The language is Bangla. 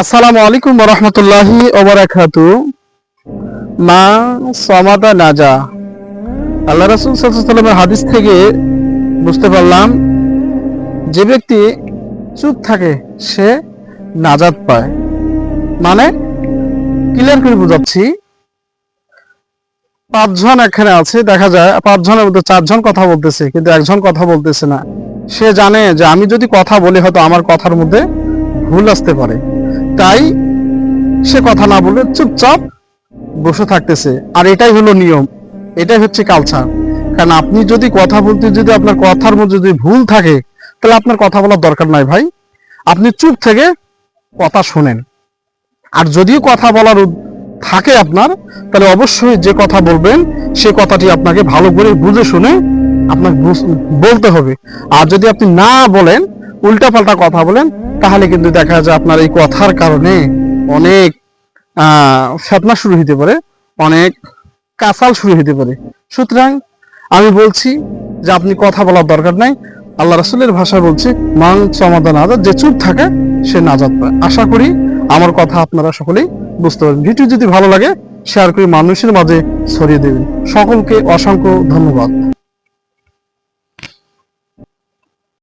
আসসালামু আলাইকুম ওয়া রাহমাতুল্লাহি ওয়া বারাকাতুহু। মা সামাদা নাজা। আল্লাহ রাসূল সাল্লাল্লাহু আলাইহি ওয়াসাল্লামের হাদিস থেকে বুঝতে পারলাম, যে ব্যক্তি চুপ থাকে সে নাজাত পায়। মানে ক্লিয়ার করে বোঝাচ্ছি, পাঁচজন এখানে আছে, দেখা যায় পাঁচজনের মধ্যে চারজন কথা বলতেছে কিন্তু একজন কথা বলতেছে না। সে জানে যে আমি যদি কথা বলি হয়তো আমার কথার মধ্যে ভুল আসতে পারে, তাই সে কথা না বলে চুপচাপ বসে থাকতেছে। আর এটাই হলো নিয়ম, এটাই হচ্ছে কালচার। কারণ আপনি যদি কথা বলতে, যদি আপনার কথার মধ্যে যদি ভুল থাকে, তাহলে আপনার কথা বলার দরকার নাই ভাই। আপনি চুপ থেকে কথা শোনেন। আর যদিও কথা বলার থাকে আপনার, তাহলে অবশ্যই যে কথা বলবেন সে কথাটি আপনাকে ভালো করে বুঝে শুনে আপনাকে বলতে হবে। আর যদি আপনি না বলেন, উল্টাপাল্টা কথা বলেন, তাহলে কিন্তু দেখা যায় আপনার এই কথার কারণে অনেক ফেতনা শুরু হতে পারে, অনেক কাসাল শুরু হতে পারে। সুতরাং আমি বলছি যে আপনি কথা বলার দরকার নাই। আল্লাহ রাসূলের ভাষায় বলছি, মান সমাধান আজাদ, যে চুপ থাকে সে নাজাত পায়। আশা করি আমার কথা আপনারা সকলেই বুঝতে পারবেন। ভিডিও যদি ভালো লাগে শেয়ার করে মানুষের মাঝে ছড়িয়ে দেবেন। সকলকে অসংখ্য ধন্যবাদ।